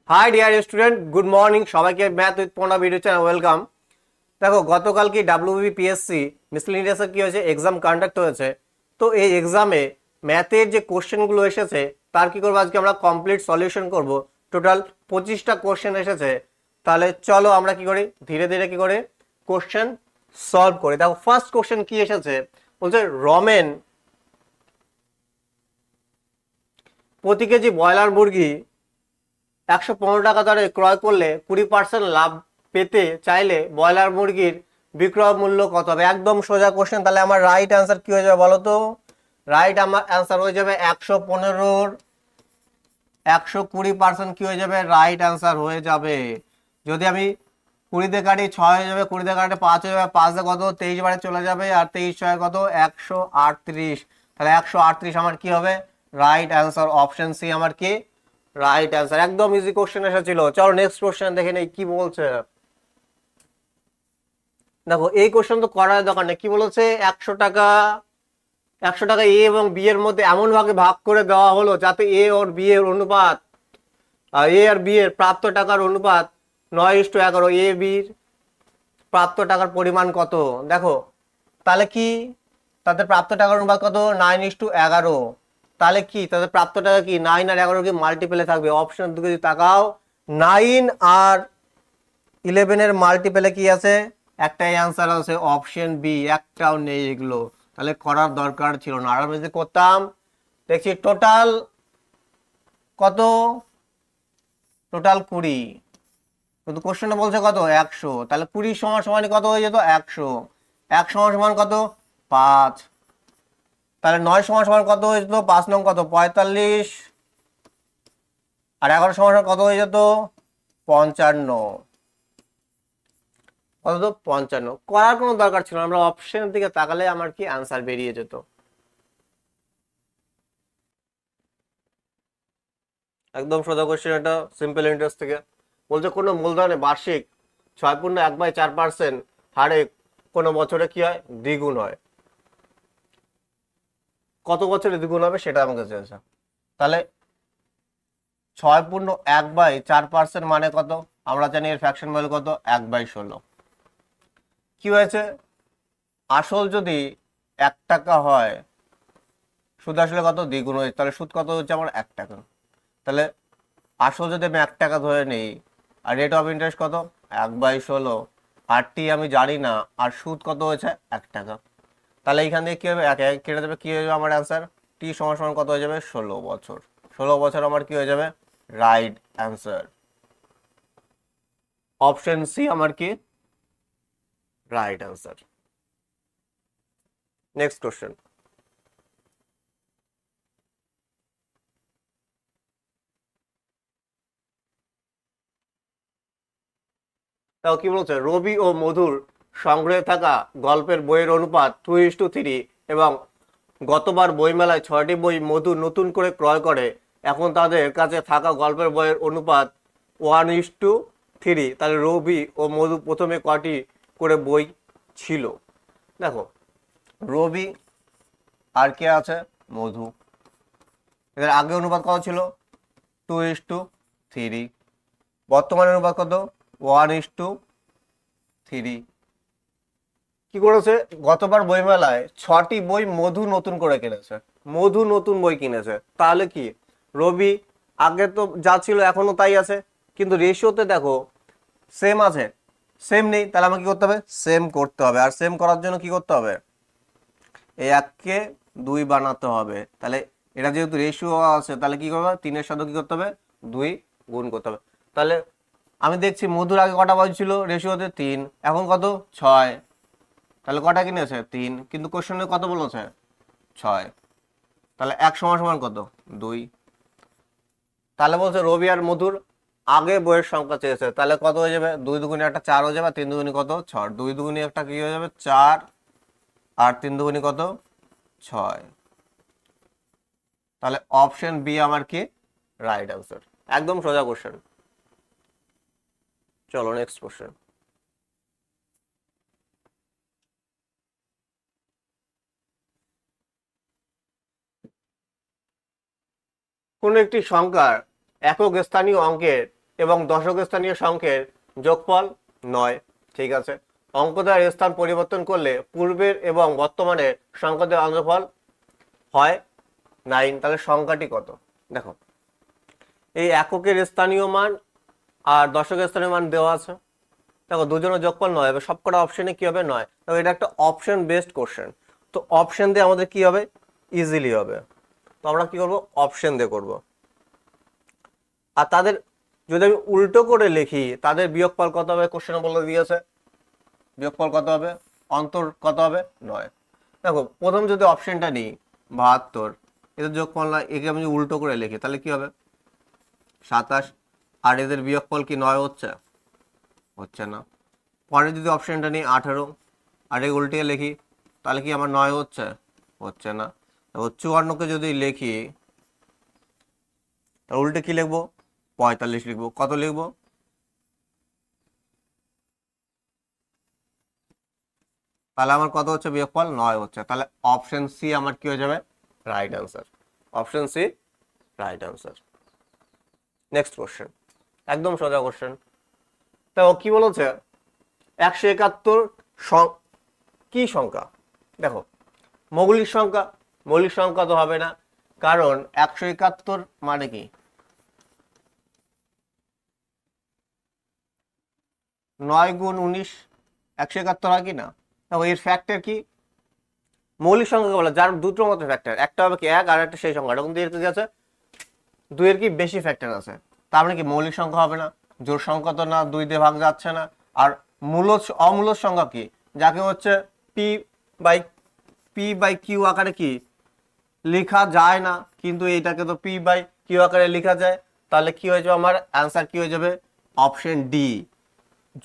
High dear student, good morning সবাইকে। Math with পড়া video channel welcome. দেখো, গতকাল কি ডাব্লিউবিপিএসসি মিসলিনিয়াসের কি হয়েছে, এক্সাম কন্ডাক্ট হয়েছে। তো এই এক্সামে ম্যাথের যে কোশ্চেনগুলো এসেছে তার কি করবো, আজকে আমরা কমপ্লিট সলিউশন করব। টোটাল 25টা কোশ্চেন এসেছে। তাহলে চলো আমরা কি করি, ধীরে ধীরে কি করে কোশ্চেন সলভ করি। দেখো, ফার্স্ট কোশ্চেন কি এসেছে, বলছে রমেন প্রতি কেজি ব্রয়লার মুরগি 115 টাকা দরে ক্রয় করলে 20% লাভ পেতে চাইলে ব্রয়লার মুরগির বিক্রয় মূল্য কত হবে। একদম সোজা কোশ্চেন। তাহলে আমার রাইট অ্যান্সার কি হয়ে যাবে বলো তো? রাইট আমার অ্যান্সার হয়ে যাবে 115-র 120% কি হয়ে যাবে, রাইট অ্যান্সার হয়ে যাবে। যদি আমি 20 দিয়ে কাটি 6 হয়ে যাবে, 20 দিয়ে কাটি 5 হয়ে যাবে, 5 দিয়ে কত 23 বারে চলে যাবে, আর 23 6 কত 138। তাহলে 138 আমার কি হবে, রাইট অ্যান্সার। অপশন সি আমার কি রাইট অ্যান্সার। একদম ইজি কোশ্চেন এসেছিল। চলো নেক্সট কোশ্চেন দেখে নেই কি বলছে। দেখো, এই কোশ্চেন তো করার দরকার নেই। কি বলেছে, 100 টাকা এ এবং বি এর মধ্যে এমন ভাবে ভাগ করে দেওয়া হলো যাতে এ আর বি এর অনুপাত, এ আর বি এর প্রাপ্ত টাকার অনুপাত 9:11। এ বির প্রাপ্ত টাকার পরিমাণ কত। দেখো, তাহলে কি তাদের প্রাপ্ত টাকার অনুপাত কত, 9:11। তাহলে কি তাদের প্রাপ্ত টাকা কি 9 আর 11 কি মাল্টিপেলে থাকবে। অপশন দিকে যদি তাকাও, 9 আর 11 এর মাল্টিপেলে কি আছে, একটাই অ্যান্সার আছে, অপশন বি। একটাও নেই এগুলো, তাহলে করার দরকার ছিল না। আর আমি যদি করতাম, দেখছি টোটাল কত, টোটাল 20। কিন্তু কোশ্চেনটা বলছে কত, 100। তাহলে 20 সমান সমান কত হয়ে যেত, 100। 1 সমান সমান কত, 5। তাহলে 9 সমান সমান কত হয়ে যেত, 5 নং কত 45, আর 11 সমান সমান কত হয়ে যেত, 55। কত তো 55। করার কোনো দরকার ছিল না, আমরা অপশনের দিকে তাকালে আমার কি অ্যান্সার বেরিয়ে যেত। একদম সোজা কোশ্চেন, এটা সিম্পল ইন্টারেস্ট থেকে বলছে কোনো মূলধনে বার্ষিক 6.1/4% হারে কোনো বছরে কি হয়, দ্বিগুণ হয়। কত বছরে দ্বিগুণ হবে সেটা আমাকে চেয়েছে। তাহলে 6.1/4% মানে কত, আমরা জানি এর ফ্র্যাকশন ভ্যালু কত, 1/16। কি হয়েছে, আসল যদি 1 টাকা হয়, সুদ আসলে কত, দ্বিগুণ হয়েছে। তাহলে সুদ কত হচ্ছে আমার 1 টাকা। তাহলে আসল যদি আমি 1 টাকা ধরে নিই, আর রেট অফ ইন্টারেস্ট কত, 1/16, আর টি আমি জানি না, আর সুদ কত হয়েছে 1 টাকা। তাহলে এইখান থেকে কি হবে, এক এক কেটে দেবে, কি হয়ে যাবে আমার অ্যান্সার, টি সমান সমান কত হয়ে যাবে, 16 বছর। 16 বছর আমার কি হয়ে যাবে, রাইট অ্যান্সার। অপশন সি আমার কি রাইট অ্যান্সার। Next question. তাও কি বলছে, রবি ও মধুর সংগ্রহে থাকা গল্পের বইয়ের অনুপাত 2:3, এবং গতবার বইমেলায় 6টি বই মধু নতুন করে ক্রয় করে। এখন তাদের কাছে থাকা গল্পের বইয়ের অনুপাত 1:3। তাহলে রবি ও মধু প্রথমে কটি করে বই ছিল। দেখো, রবি আর কে আছে, মধু। এদের আগে অনুপাত কত ছিল, 2:3। বর্তমানে অনুপাত কত, 1:3। কি করেছে, গতবার বইমেলায় 6টি বই মধু নতুন করে কিনেছে। মধু নতুন বই কিনেছে, তাহলে কি রবি আগে তো যা ছিল এখনো তাই আছে, কিন্তু রেশিওতে দেখো সেম আছে, সেম নেই। তাহলে আমাকে কি করতে হবে, সেম করতে হবে। আর সেম করার জন্য কি করতে হবে, এই 1কে 2 বানাতে হবে। তাহলে এটা যেহেতু রেশিও আছে, তাহলে কি করবে, 3-এর সাথে কি করতে হবে, 2 গুণ করতে হবে। তাহলে আমি দেখছি মধুর আগে কটা বই ছিল রেশিওতে, 3, এখন কত 6। তাহলে কটা কিনেছে, 3, কিন্তু কোশ্চেনে কত বলেছে, 6। তাহলে 1 সমান সমান কত, 2। তাহলে বলছে রবি আর মধুর আগে বইয়ের সংখ্যা চেয়েছে। তাহলে কত হয়ে যাবে, 2 দুগুণে একটা 4 হয়ে যাবে, 3 দুগুণে কত 6, 2 দুগুণে একটা কি হয়ে যাবে 4, আর 3 দুগুণে কত 6। তাহলে অপশন বি আমার কি রাইট অ্যান্সার। একদম সোজা কোশ্চেন। চলো নেক্সট কোশ্চেন। কোন একটি সংখ্যার একক স্থানীয় অঙ্কের এবং দশক স্থানীয় সংখ্যের যোগফল 9। ঠিক আছে, অঙ্ক দ্বারা স্থান পরিবর্তন করলে পূর্বের এবং বর্তমানের সংখ্যাদের অন্তরফল হয় 9। তাহলে সংখ্যাটি কত? দেখো, এই এককের স্থানীয় মান আর দশকের স্থানীয় মান দেওয়া আছে। দেখো, দুজনের যোগফল 9 হবে, সবকটা অপশনে কি হবে? 9। দেখো, এটা একটা অপশন বেসড কোশ্চেন, তো অপশন দিয়ে আমাদের কি হবে? ইজিলি হবে। তো আমরা কি করব? অপশন দিয়ে করব। আর তাদের যদি আমি উল্টো করে লিখি, তাদের বিয়োগফল কত হবে? কোশ্চেনে বলে দিয়েছে বিয়োগফল কত হবে, অন্তর কত হবে? 9। দেখো, প্রথম যদি অপশনটা নিই 72, এদের যোগফল না, একে আমি উল্টো করে লিখি তাহলে কি হবে? 27। আর এদের বিয়োগফল কি 9 হচ্ছে? হচ্ছে না। পরে যদি অপশনটা নিই 18, আর এই উল্টে লিখি তাহলে কি আমার 9 হচ্ছে? হচ্ছে না। 54কে যদি লিখি তাহলে উল্টে কি লিখবো? 45 লিখবো। কত লিখবো? তাহলে আমার কত হচ্ছে? বিয়োগফল 9 হচ্ছে। তাহলে অপশন সি আমার কি হয়ে যাবে? Right answer. Option C right answer. Next question, একদম সোজা কোশ্চেন। তো কি বলেছে? 171 কি সংখ্যা? দেখো, মৌলিক সংখ্যা। মৌলিক সংখ্যা তো হবে না, কারণ 171 মানে কি? 9 গুণ 19 171 হয় কি না? দেখো, এর ফ্যাক্টর কি? মৌলিক সংখ্যাকে বলে যার দুটো মতো ফ্যাক্টর, একটা হবে কি 1, আর একটা সেই সংখ্যাটা কিন্তু এর কি আছে? 2 এর কি বেশি ফ্যাক্টর আছে। তার মানে কি মৌলিক সংখ্যা হবে না? জোড় সংখ্যা তো না, 2 দিয়ে ভাগ যাচ্ছে না। আর অমূলদ সংখ্যা কি? যাকে হচ্ছে পি বাই কিউ আকারে কি লেখা যায় না, কিন্তু এইটাকে তো পি বাই কিউ আকারে লেখা যায়। তাহলে কি হয়ে যাবে? আমার অ্যান্সার কি হয়ে যাবে? Option D.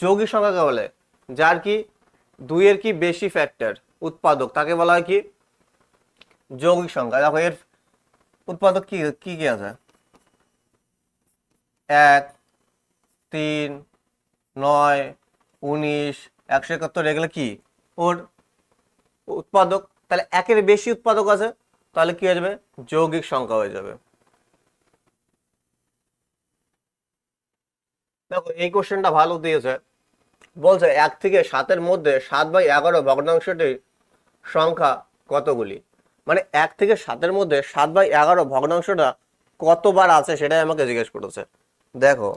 যৌগিক সংখ্যাকে বলে যার কি 2 এর কি বেশি ফ্যাক্টর উৎপাদক, তাকে বলা হয় কি যৌগিক সংখ্যা। দেখো, এর উৎপাদক কি কি কি আছে? 1, 3, 9, 19, 171, এগুলো কি ওর উৎপাদক। তাহলে একের বেশি উৎপাদক আছে, তাহলে কি হয়ে যাবে? যৌগিক সংখ্যা হয়ে যাবে। দেখো, এই কোশ্চেনটা ভালো দিয়েছে। বলছে 1 থেকে 7-এর মধ্যে 7/11 ভগ্নাংশটির সংখ্যা কতগুলি? মানে 1 থেকে 7-এর মধ্যে 7/11 ভগ্নাংশটা কতবার আছে সেটাই আমাকে জিজ্ঞেস করেছে। দেখো,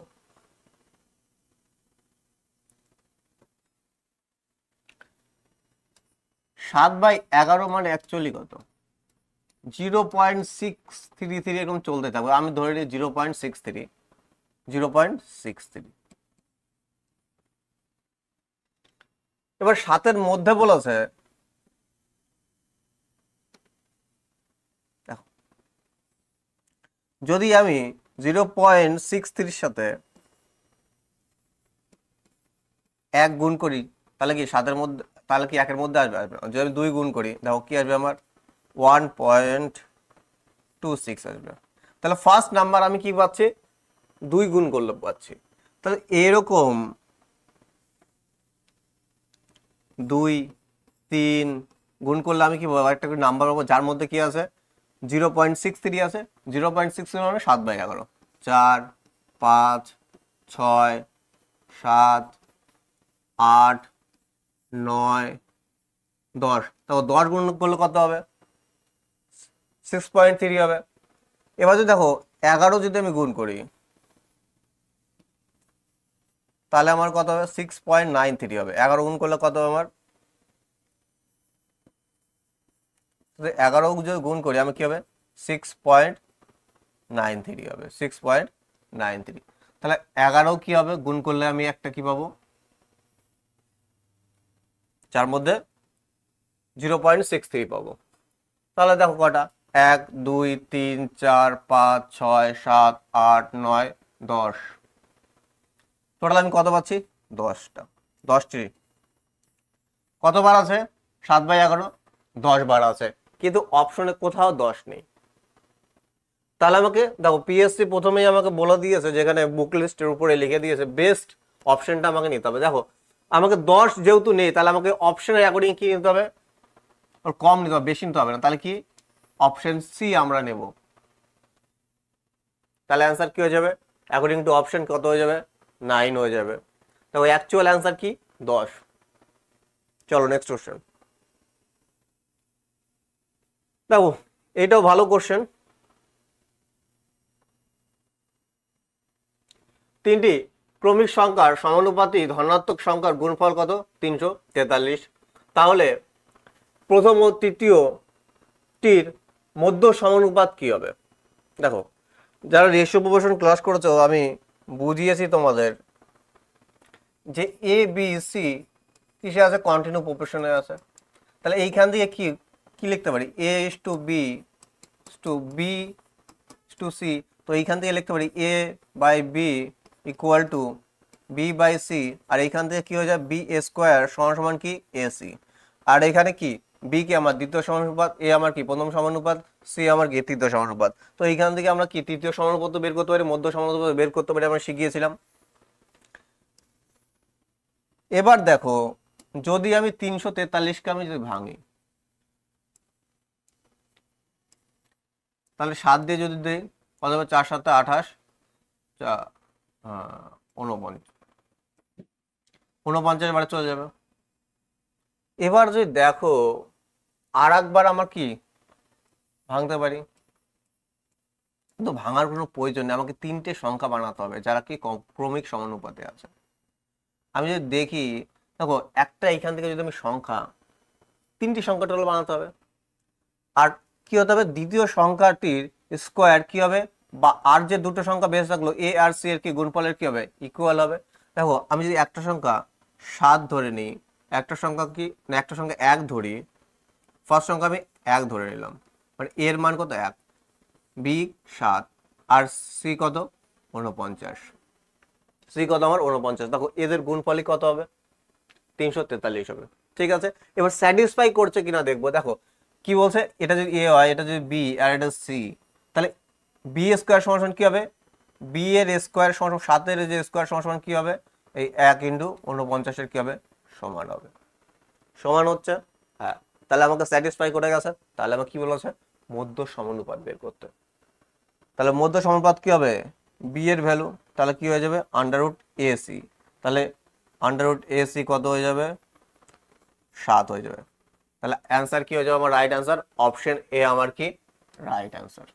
7/11 মানে অ্যাকচুয়ালি কত? 0.633 এরকম চলতে থাকবে। আমি ধরে নিই 0.63। 0.63। এবার 7-এর মধ্যে বলেছে, দেখো, যদি আমি 0.63 সাথে 1 গুণ করি তাহলে কি 7-এর মধ্যে, তাহলে কি 1-এর মধ্যে আসবে? আসবে না। যদি আমি 2 গুণ করি, দেখো কি আসবে আমার? 1.26 আসবে। তাহলে ফার্স্ট নাম্বার আমি কি পাচ্ছি? 2 গুণ করলে পাচ্ছি। তাহলে এরকম 2, 3 গুণ করলে আমি কি পাবো? একটা নাম্বার পাবো যার মধ্যে কি আছে? 0.63 আছে। 0.63 মানে 7/11। 4, 5, 6, 7, 8, 9, 10। তারপর 10 গুণ করলে কত হবে? 6.3 হবে। এবার যদি দেখো 11 যদি আমি গুণ করি তাহলে আমার কত হবে? 6.93 হবে। 11 গুণ করলে কত হবে আমার? 11 যদি গুণ করি আমি কি হবে? 6.93 হবে। 6.93। তাহলে 11 কি হবে গুণ করলে? আমি একটা কি পাবো যার মধ্যে 0.63 পাবো। তাহলে দেখো কটা? 1, 2, 3, 4, 5, 6, 7, 8, 9, 10। টোটাল আমি কত পাচ্ছি? 10টা। 10টি কতবার আছে? 7/11 10 বার আছে, কিন্তু অপশনে কোথাও 10 নেই। তাহলে আমাকে দেখো, পিএসসি প্রথমেই আমাকে বলে দিয়েছে, যেখানে বুক লিস্টের উপরে লিখে দিয়েছে বেস্ট অপশনটা আমাকে নিতে হবে। দেখো, আমাকে 10 যেহেতু নেই, তাহলে আমাকে অপশনের অ্যাকর্ডিং কি নিতে হবে? ওর কম নিতে হবে, বেশি নিতে হবে না। তাহলে কি অপশন সি আমরা নেব। তাহলে অ্যান্সার কি হয়ে যাবে? অ্যাকর্ডিং টু অপশন কত হয়ে যাবে 9 হয়ে যাবে। দেখো অ্যাকচুয়াল অ্যান্সার কি 10। চলো নেক্সট কোশ্চেন। দেখো এটাও ভালো কোশ্চেন। তিনটি ক্রমিক সংখ্যার সমানুপাতি ধনাত্মক সংখ্যার গুণফল কত 343। তাহলে প্রথম ও তৃতীয়টির মধ্য সমানুপাত কি হবে? দেখো যারা রেশিও প্রপোর্শন ক্লাস করেছো আমি বুঝিয়েছি তোমাদের যে এ বি সি কিসে আছে কন্টিনিউ প্রপোর্শনে আছে। তাহলে এইখান থেকে কি কি লিখতে পারি a is to b to b to c. তো এইখান থেকে লিখতে পারি a by b equal to b by c, আর এইখান থেকে কি হয়ে যায় বি স্কোয়ার সমান সমান কি এ সি। আর এখানে কি বি কি আমার দ্বিতীয় সমানুপাত, এ আমার কি প্রথম সমানুপাত, সি আমার কি তৃতীয় সমানুপাত। তো এইখান থেকে আমরা কি তৃতীয় সমানুপাত বের করতে পারি, মধ্য সমানুপাত বের করতে পারি, আমরা শিখিয়েছিলাম। এবার দেখো যদি আমি 343কে আমি যদি ভাঙি, তাহলে 7 দিয়ে যদি দেই কত হবে 4 7 28 49 বারে চলে যাবে। এবার যদি দেখো আর একবার আমার কি ভাঙতে পারি, কিন্তু ভাঙার কোনো প্রয়োজন নেই, আমাকে 3টে সংখ্যা বানাতে হবে যারা কি ক্রমিক সমানুপাতে আছে। আমি যদি দেখি দেখো একটা এখান থেকে যদি আমি সংখ্যা 3টি সংখ্যা টোটাল বানাতে হবে, আর কি হতে হবে দ্বিতীয় সংখ্যাটির স্কোয়ার কি হবে, বা আর যে দুটো সংখ্যা বেশ থাকলো এ আর সি এর কি গুণফলের কি হবে ইকুয়াল হবে। দেখো আমি যদি একটা সংখ্যা 7 ধরে নিই, একটা সংখ্যা কি না একটা সংখ্যা 1 ধরি, ফার্স্ট সংখ্যা আমি 1 ধরে নিলাম, মানে এর মান কত 1, বি 7 আর সি কত 49, সি কত আমার 49। দেখো এদের গুণফলই কত হবে 343 হবে। ঠিক আছে, এবার স্যাটিসফাই করছে কিনা দেখবো। দেখো কি বলছে, এটা যদি এ হয়, এটা যদি বি আর এটা সি, তাহলে বি স্কোয়ার সমান কি হবে, বি এর স্কোয়ার সমান 7 এর যে স্কোয়ার সমান কি হবে এই 1 ইন্টু 49 কি হবে সমান হবে, সমান হচ্ছে। হ্যাঁ, তাহলে আমাকে স্যাটিসফাই করে গেছে। তাহলে আমার কি বলেছে মধ্য সমানুপাত বের করতে। তাহলে মধ্য সমানুপাত কি হবে বি এর ভ্যালু, তাহলে কি হয়ে যাবে আন্ডাররুট এ সি। তাহলে আন্ডাররুট এ সি কত হয়ে যাবে 7 হয়ে যাবে। তাহলে অ্যান্সার কি হয়ে যাবে আমার রাইট অ্যান্সার অপশন এ আমার কি রাইট অ্যান্সার।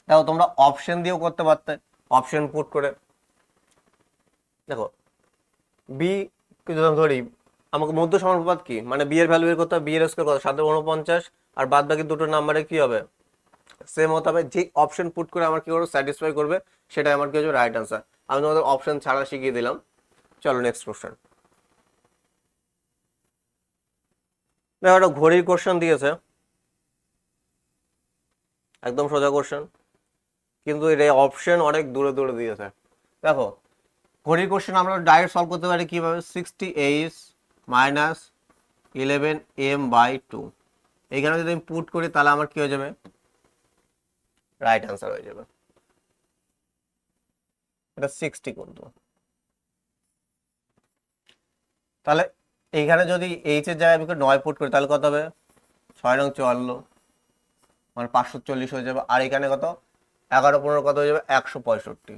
দেখো তোমরা অপশন দিয়েও করতে পারতে, অপশন পুট করে। দেখো বি যদি ধরি আমাকে মধ্য সমানুপাত কি মানে বি এর ভ্যালু বের করতে হবে, বি এর স্কয়ার কত 7 49, আর বাদ বাকি দুটো নাম্বারে কি হবে সেম হতে হবে। যে অপশন পুট করে আমার কি করবে স্যাটিসফাই করবে সেটাই আমার কি হচ্ছে রাইট অ্যান্সার। আমি তোমাদের অপশন ছাড়া শিখিয়ে দিলাম। চলো নেক্সট কোশ্চেন। দেখো একটা ঘড়ির কোশ্চেন দিয়েছে, একদম সোজা কোশ্চেন, কিন্তু এটা অপশন অনেক দূরে দূরে দিয়েছে। দেখো ঘড়ির কোশ্চেন আমরা ডাইরেক্ট সলভ করতে পারি কিভাবে, 68 মাইনাস 11 m/2। এইখানে যদি আমি পুট করি তাহলে আমার কি হয়ে যাবে রাইট অ্যান্সার হয়ে যাবে। এটা 60 কিন্তু। তাহলে এইখানে যদি এইচ এর জায়গায় আমি 9 পুট করি তাহলে কত হবে 6 নং 54, মানে 540 হয়ে যাবে। আর এখানে কত 11 15 কত হয়ে যাবে 165।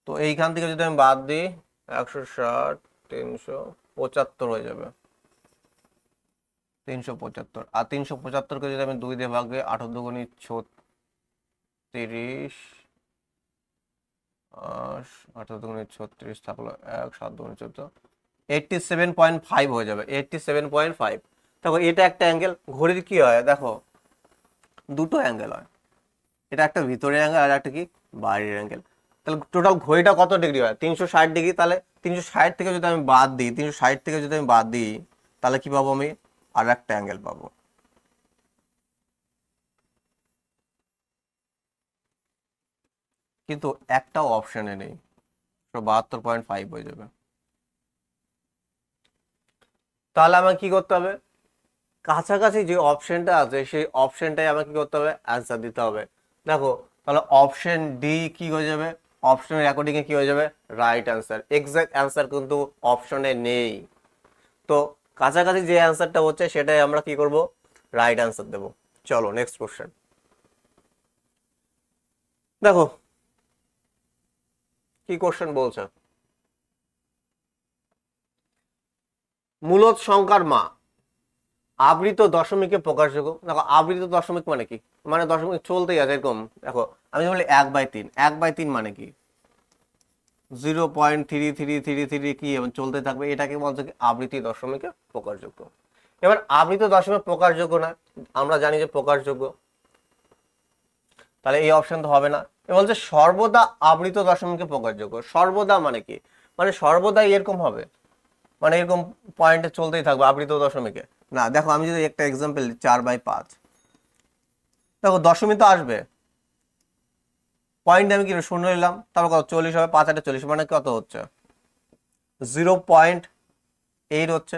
তো এইখান থেকে যদি আমি বাদ দিই 160 375 হয়ে যাবে 375। আর 375কে যদি আমি 2 দিয়ে ভাগ দিই 8 দুগুণী 36, 8 দুগুণী 36 থাকলো 1 7 দুগুণী 14, 87.5 হয়ে যাবে 87.5। দেখো এটা একটা অ্যাঙ্গেল, ঘড়ির কি হয় দেখো দুটো অ্যাঙ্গেল হয়, এটা একটা ভিতরের অ্যাঙ্গেল আর একটা কি বাইরের অ্যাঙ্গেল। তাহলে টোটাল ঘড়িটা কত ডিগ্রি হয় 360 ডিগ্রি। তাহলে 360 থেকে যদি আমি বাদ দিই 360 থেকে যদি আমি বাদ দিই তাহলে কি পাবো আমি আর একটা অ্যাঙ্গেল পাবো। কিন্তু একটাও অপশনে নেই, 72.5 হয়ে যাবে। তাহলে আমাকে কি করতে হবে কাছাকাছি যে অপশনটা আছে সেই অপশনটাই আমাকে কি করতে হবে অ্যান্সার দিতে হবে। দেখো তাহলে অপশন ডি কি হয়ে যাবে, অপশনের অ্যাকর্ডিং এ কি হয়ে যাবে রাইট অ্যান্সার। এক্সাক্ট অ্যান্সার কিন্তু অপশনে নেই। তো কাছাকাছি যে অ্যান্সারটা হচ্ছে সেটাই আমরা কি করব রাইট অ্যান্সার দেব। চলো নেক্সট কোশ্চেন। দেখো কি কোশ্চেন বলছে, মূলদ সংখ্যার মা আবৃত দশমিকে প্রকাশযোগ্য। দেখো আবৃত দশমিক মানে কি, মানে দশমিক চলতেই আছে এরকম। দেখো আমি বলি 1/3, 1/3 মানে কি 0.3333 কি এবং চলতে থাকবে, এটাকে বলছে কি আবৃত দশমিকে প্রকাশযোগ্য। এবার আবৃত দশমিক প্রকাশযোগ্য না, আমরা জানি যে প্রকাশযোগ্য, তাহলে এই অপশন তো হবে না। এ বলছে সর্বদা আবৃত দশমিকে প্রকাশযোগ্য। সর্বদা মানে কি, মানে সর্বদাই এরকম হবে, মানে এরকম পয়েন্টে চলতেই থাকবে আবৃত দশমিকে না। দেখো আমি যদি একটা এক্সাম্পল দিই 4/5, দেখো দশমিক তো আসবে, পয়েন্ট আমি কি শূন্য নিলাম, তারপর কত 40 হবে, 5 8 40 মানে কত হচ্ছে 0.8 হচ্ছে,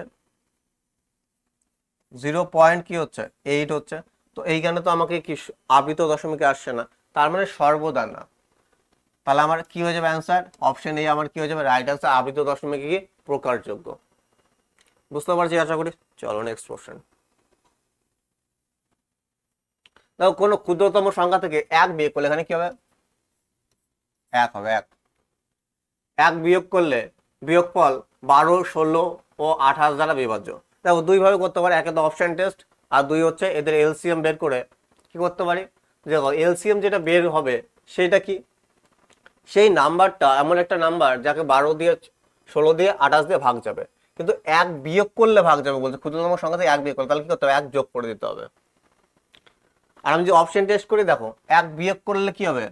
0. কি হচ্ছে 8 হচ্ছে। তো এইখানে তো আমাকে কি আবৃত দশমিকে আসছে না, তার মানে সর্বদা না। তাহলে আমার কি হয়ে যাবে অ্যান্সার, অপশন এ আমার কি হয়ে যাবে রাইট অ্যান্সার, আবৃত দশমিকে কি প্রকাশযোগ্য। বুঝতে পারছি আশা করি। চলো নেক্সট কোশ্চেন। দেখো কোনো ক্ষুদ্রতম সংখ্যা থেকে 1 বিয়োগ করলে এখানে কি হবে 1 হবে। 1 বিয়োগ করলে বিয়োগফল 12 16 ও 28 দ্বারা বিভাজ্য। দেখো দুই ভাবে করতে পারি, একে তো অপশন টেস্ট, আর দুই হচ্ছে এদের এলসিএম বের করে কি করতে পারি। দেখো এলসিএম যেটা বের হবে সেটা কি, সেই নাম্বারটা এমন একটা নাম্বার যাকে 12 দিয়ে 16 দিয়ে 28 দিয়ে ভাগ যাবে, কিন্তু 1 বিয়োগ করলে ভাগ যাবে বলছে। ক্ষুদ্রতম সংখ্যা থেকে 1 বিয়োগ করলে তাহলে কি করতে হবে 1 যোগ করে দিতে হবে। আর আমি যে অপশন টেস্ট করি দেখো 1 বিয়োগ করলে কি হবে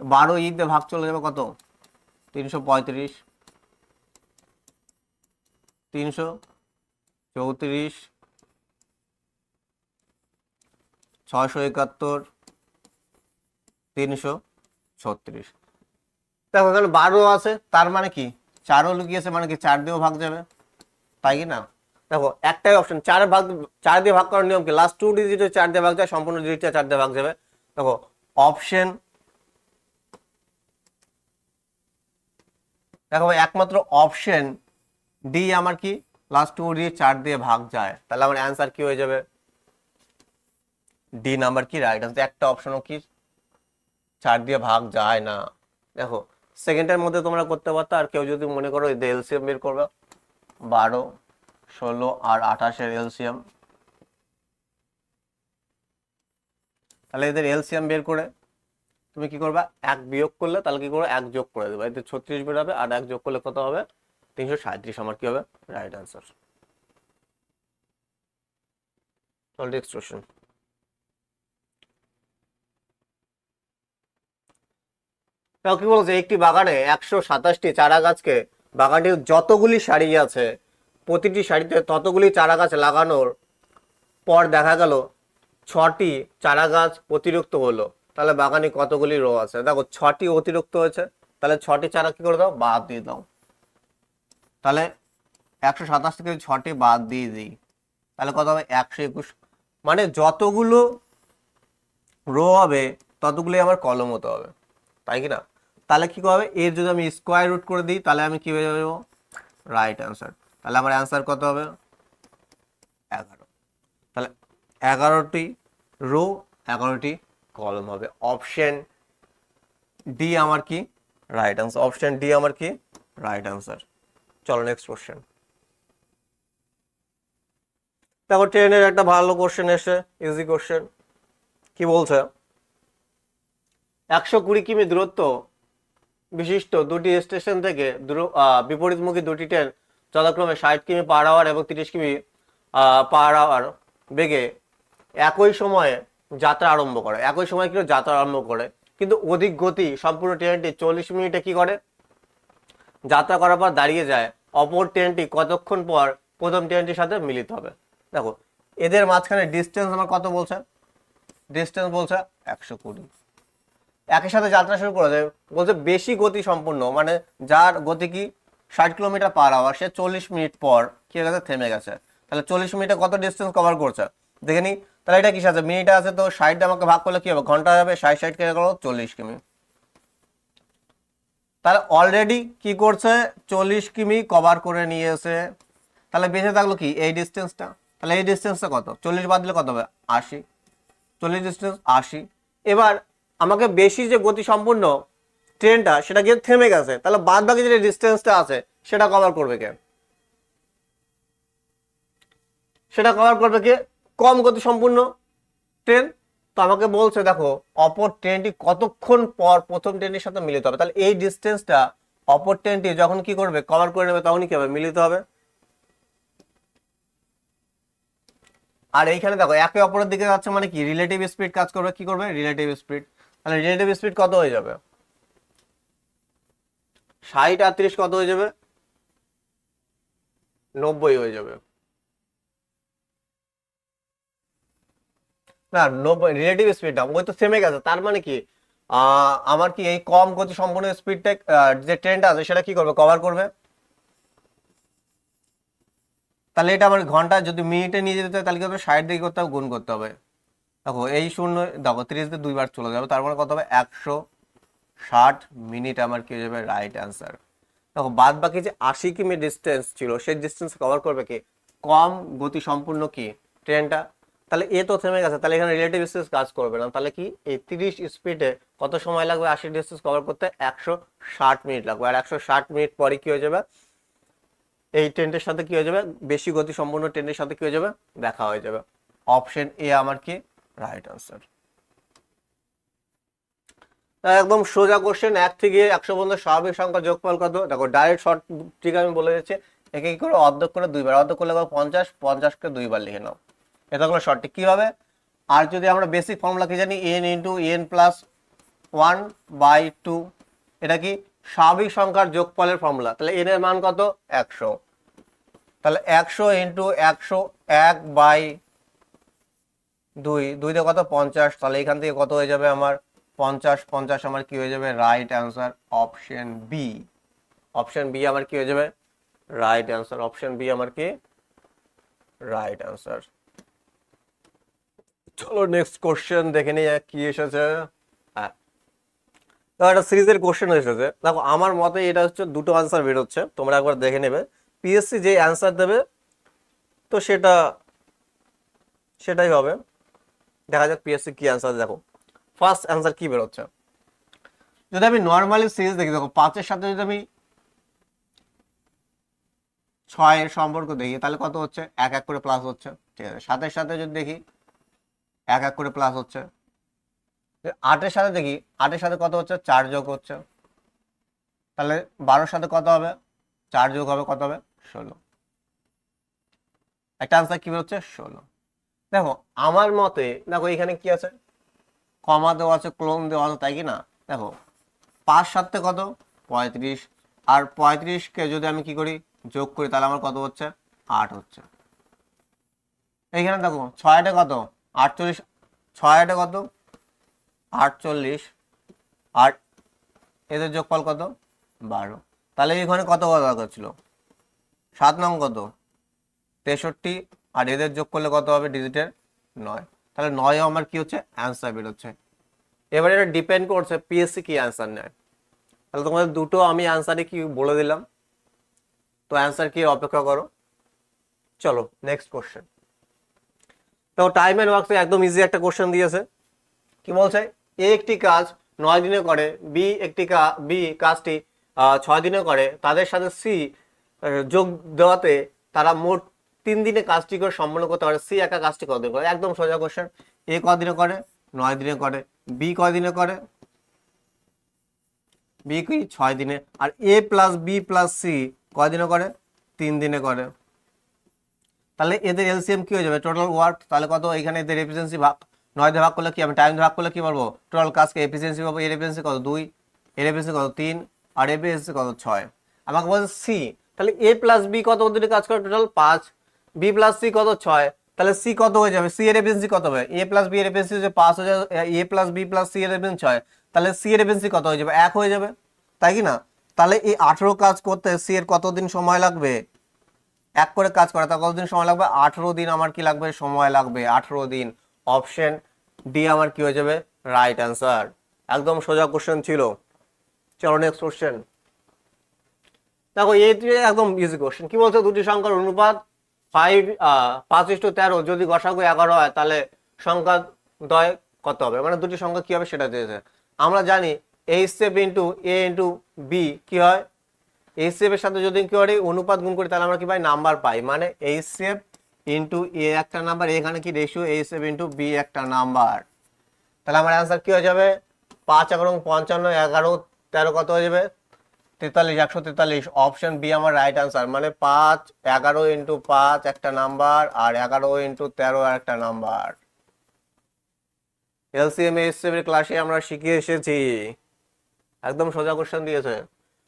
12 দিয়ে ভাগ চলে যাবে কত 335, 334, 671, 336। দেখো এখানে 12 আছে, তার মানে কি 4ও লুকিয়েছে, মানে কি 4 দিয়েও ভাগ যাবে, তাই কি না। দেখো একটাই অপশন 4 দিয়ে ভাগ করার নিয়ম কি, লাস্ট 2 ডিজিটে 4 দিয়ে ভাগ যায়, সম্পূর্ণ ডিজিটে 4 দিয়ে ভাগ যাবে। দেখো অপশন, দেখো একমাত্র অপশন ডি আমার কি লাস্ট 2 দিয়ে 4 দিয়ে ভাগ যায়, তাহলে আমার অ্যান্সার কি হয়ে যাবে ডি নাম্বার কি রাইট আনসার। একটা অপশনও কি 4 দিয়ে ভাগ যায় না। দেখো সেকেন্ডের মধ্যে তোমরা করতে পারতো, আর কেউ যদি মনে করো এলসিএম বের করবে 12 16 আর 28 এর এলসিএম, তাহলে এদের এলসিএম বের করে তুমি কি করবা 1 বিয়োগ করলে তাহলে কি করবে 1 যোগ করে দেবে, এতে 36 বের হবে, আর 1 যোগ করলে কত হবে 337 আমার কি হবে রাইট আনসার। চল নেক্সট কোশ্চেন। তাও কি বলছে একটি বাগানে 127টি চারা গাছকে, বাগানটির যতগুলি সারি আছে প্রতিটি সারিতে ততগুলি চারা গাছ লাগানোর পর দেখা গেল 6টি চারা গাছ অতিরিক্ত হলো, তাহলে বাগানে কতগুলি রো আছে। দেখো 6টি অতিরিক্ত হয়েছে, তাহলে 6টি চারা কি করে দাও বাদ দিয়ে দাও, তাহলে 127 থেকে 6টি বাদ দিয়ে দিই তাহলে কত হবে 121, মানে যতগুলো রো হবে ততগুলি আমার কলম হতে হবে, তাই কি না। তাহলে কি হবে এর যদি আমি স্কোয়ার রুট করে দিই তাহলে আমি কি হয়ে যাবো রাইট অ্যান্সার। তাহলে আমার অ্যান্সার কত হবে 11। তাহলে 11টি রো 11টি কলম হবে, অপশন ডি আমার কি রাইট অ্যান্সার, অপশন ডি আমার কি রাইট অ্যান্সার। চলো নেক্সট কোশ্চেন। দেখো ট্রেনের একটা ভালো কোশ্চেন এসে, ইজি কোশ্চেন। কি বলছে 120 কিমি দূরত্ব বিশিষ্ট দুটি স্টেশন থেকে বিপরীতমুখী দুটি ট্রেন যথাক্রমে 60 কিমি পার আওয়ার এবং 30 কিমি পার আওয়ার বেগে একই সময়ে যাত্রা আরম্ভ করে, একই সময় কিন্তু যাত্রা আরম্ভ করে, কিন্তু অধিক গতি সম্পূর্ণ ট্রেনটি 40 মিনিটে কি করে যাত্রা করার পর দাঁড়িয়ে যায়, অপর ট্রেনটি কতক্ষণ পর প্রথম ট্রেনটির সাথে মিলিত হবে। দেখো এদের মাঝখানে ডিস্টেন্স আমার কত বলছে, ডিস্টেন্স বলছে 120, একই সাথে যাত্রা শুরু করা যায় বলছে বেশি গতি সম্পূর্ণ, মানে যার গতি কি 60 কিলোমিটার পার আওয়ার, সে 40 মিনিট পর কি হয়ে গেছে থেমে গেছে, তাহলে 40 মিনিটে কত ডিস্টেন্স কভার করছে দেখে নি। তাহলে এটা কিসে আছে মিনিট আছে, তো 60 আমাকে ভাগ করলে কি হবে ঘন্টা হবে, 60 কে করো 40 কিমি, তাহলে অলরেডি কি করছে 40 কিমি কভার করে নিয়েছে, তাহলে বেঁচে থাকলো কি এই ডিস্টেন্সটা, তাহলে এই ডিস্টেন্সটা কত 40 বাদ দিলে কত হবে 80, 40 ডিস্টেন্স 80। এবার আমাকে বেশি যে গতি সম্পূর্ণ ট্রেনটা সেটা গিয়ে থেমে গেছে, তাহলে বাদ বাকি যে ডিস্টেন্সটা আছে সেটা কভার করবে কে? সেটা কভার করবে কে? কম গতি সম্পূর্ণ ট্রেন। তো আমাকে বলছে দেখো অপর ট্রেনটি কতক্ষণ পর প্রথম ট্রেনের সাথে মিলিত হবে, তাহলে এই ডিস্টেন্সটা অপর ট্রেনটি যখন কি করবে কভার করে নেবে তখনই কি হবে মিলিত হবে। আর এইখানে দেখো একে অপরের দিকে যাচ্ছে মানে কি রিলেটিভ স্পিড কাজ করবে, কি করবে রিলেটিভ স্পিড। তাহলে রিলেটিভ স্পিড কত হয়ে যাবে 60 আর 30 কত হয়ে যাবে 90 হয়ে যাবে। না 90 রিলেটিভ স্পিডটা ওই তো থেমে গেছে, তার মানে কি আমার কি এই কম গতি সম্পন্ন স্পিডটা যে ট্রেনটা আছে সেটা কি করবে কভার করবে। তাহলে এটা আমার ঘন্টা যদি মিনিটে নিয়ে যেতে হয় তাহলে কি হবে 60 দিয়ে করতে হবে গুণ করতে হবে। দেখো এই শূন্য দেখো 30 দিয়ে দুইবার চলে যাবে, তার মানে কত হবে 160 মিনিট আমার কি হয়ে যাবে রাইট অ্যান্সার। দেখো বাদ বাকি যে 80 কিমি ডিস্টেন্স ছিল সেই ডিস্টেন্স কভার করবে কি কম গতি সম্পূর্ণ কি ট্রেনটা। তাহলে এ তো থেমে গেছে, তাহলে এখানে রিলেটিভ স্পিড কাজ করবে না, তাহলে কি এই 30 স্পিডে কত সময় লাগবে 80 ডিস্টেন্স কভার করতে 160 মিনিট লাগবে। আর 160 মিনিট পরে কি হয়ে যাবে এই ট্রেনটার সাথে কি হয়ে যাবে বেশি গতি সম্পন্ন ট্রেনের সাথে কি হয়ে যাবে দেখা হয়ে যাবে। অপশন এ আমার কি রাইট আনসার। একদম সোজা কোশ্চেন, 1 থেকে 100 পর্যন্ত স্বাভাবিক সংখ্যার যোগফল কত? দেখো ডাইরেক্ট শর্ট ট্রিক আমি বলে দিচ্ছি, একে কি করে অর্ধেক করে দুইবার, অর্ধেক করলে 50, 50 কে দুইবার লিখে নাও, এটা হলো শর্ট ট্রিক। কি হবে আর যদি আমরা বেসিক ফর্মুলা কি জানি n ইন্টু n প্লাস 1/2, এটা কি স্বাভাবিক সংখ্যার যোগফলের ফর্মুলা। তাহলে n এর মান কত 100, তাহলে 100 ইন্টু 100 1/2, 2 দিয়ে কত 50, তাহলে এখান থেকে কত হয়ে যাবে আমার 50, 50 আমার কি হয়ে যাবে right answer option B. Option B আমার কি হয়ে যাবে রাইট অ্যান্সার, অপশন বি আমার কি রাইট অ্যান্সার। চলো নেক্সট কোশ্চেন দেখে নিই কি এসেছে। হ্যাঁ দেখো একটা সিরিজের কোশ্চেন এসেছে, দেখো আমার মতে এটা হচ্ছে দুটো আনসার বেরোচ্ছে, তোমরা একবার দেখে নেবে। পিএসসি যে অ্যান্সার দেবে তো সেটাই হবে। দেখা যাক পিএসসি কি অ্যান্সার। দেখো ফার্স্ট অ্যান্সার কি বেরোচ্ছে, যদি আমি নর্মালি সিরিজ দেখি, দেখো 5-এর সাথে যদি আমি 6-এর সম্পর্ক দেখি তাহলে কত হচ্ছে 1 1 করে প্লাস হচ্ছে, ঠিক আছে। 7-এর সাথে যদি দেখি 1 1 করে প্লাস হচ্ছে। 8-এর সাথে দেখি 8-এর সাথে কত হচ্ছে 4 যোগ হচ্ছে, তাহলে 12-এর সাথে কত হবে 4 যোগ হবে কত হবে 16। একটা আনসার কি বেরোচ্ছে 16। দেখো আমার মতে দেখো এখানে কি আছে কমা দেওয়া আছে ক্লোন দেওয়া আছে তাই কি না। দেখো 5 7 কত 35, আর 35কে যদি আমি কি করি যোগ করি তাহলে আমার কত হচ্ছে 8 হচ্ছে। এইখানে দেখো 6 কত 48, 6 কত 48, আর এদের যোগফল কত 12, তাহলে এখানে কত দরকার ছিল 7 নং কত 63, আর এদের যোগ করলে কত হবে ডিজিটের 9, তাহলে 9 আমার কি হচ্ছে অ্যান্সার বেরোচ্ছে। এবার এটা ডিপেন্ড করছে পিএসসি কি অ্যান্সার নেয়, তাহলে তোমাদের দুটো আমি অ্যান্সারে কি বলে দিলাম, তো অ্যান্সার কি অপেক্ষা করো। চলো নেক্সট কোশ্চেন। তো টাইম এন্ড ওয়ার্কসে একদম ইজি একটা কোশ্চেন দিয়েছে, কি বলছে এ একটি কাজ 9 দিনে করে, বি কাজটি 6 দিনে করে, তাদের সাথে সি যোগ দেওয়াতে তারা মোট 3 দিনে কাজটি করে সম্পন্ন করতে পারে, সি একা কাজটি কতদিন করে। একদম সোজা কোশ্চেন, এ কদিনে করে 9 দিনে করে, বি কদিনে করে বি কি 6 দিনে, আর এ প্লাস বি প্লাস সি কদিনে করে 3 দিনে করে। তাহলে এদের এলসিএম কি হয়ে যাবে টোটাল ওয়ার্ক, তাহলে কত এখানে এদের এফিসিয়েন্সি ভাগ 9 দিয়ে ভাগ করলে কি আমি টাইম দিয়ে ভাগ করলে কি পারবো টোটাল কাজকে এফিসিয়েন্সি পাবো। এর এফিসিয়েন্সি কত 2, এর এফিসিয়েন্সি কত 3, আর এর এফিসিয়েন্সি কত 6। আমাকে বলছে সি, তাহলে এ প্লাস বি কত দিনে কাজ করে টোটাল 5, বি প্লাস সি কত 6, তাহলে সি কত হয়ে যাবে সি এর এফিসিয়েন্সি কত হবে এ প্লাস বি এর এফিসিয়েন্সি হচ্ছে 5 হয়ে যাবে, এ প্লাস বি প্লাস সি এর এফিসিয়েন্সি 6, তাহলে সি এর এফিসিয়েন্সি কত হয়ে যাবে 1 হয়ে যাবে তাই কি না। তাহলে এই 18 কাজ করতে সি এর কতদিন সময় লাগবে, 1 করে কাজ করে তা কতদিন সময় লাগবে 18 দিন আমার কি লাগবে সময় লাগবে 18 দিন। অপশন ডি আমার কি হয়ে যাবে রাইট অ্যান্সার। একদম সোজা কোশ্চেন ছিল। চলো নেক্সট কোশ্চেন। দেখো এই একদম ইজি কোশ্চেন, কি বলছে দুটি সংখ্যার অনুপাত 5:13, যদি গসাগু 11 হয় তাহলে সংখ্যা দ্বয় কত হবে, মানে দুটি সংখ্যা কি হবে সেটা দিয়েছে। আমরা জানি এইচসিএফ ইন্টু এ ইন্টু বি কি হয়, এইচসিএফ এর সাথে যদি কি করি অনুপাত গুণ করি তাহলে আমরা কি পাই, নাম্বার পাই, মানে এইচসিএফ ইন্টু এ একটা নাম্বার, এখানে কি রেশিও এইচসিএফ ইন্টু বি একটা নাম্বার। তাহলে আমার অ্যান্সার কি হয়ে যাবে, 5 11 55 11 13 কত হয়ে যাবে, 43 143। অপশন বি আমার রাইট আনসার, মানে 5 11 ইন্টু 5 একটা নাম্বার আর 11 ইন্টু 13 আর একটা নাম্বার। এলসিএম এইচসিএফ এর ক্লাসে আমরা শিখে এসেছি, একদম সোজা কোশ্চেন দিয়েছে।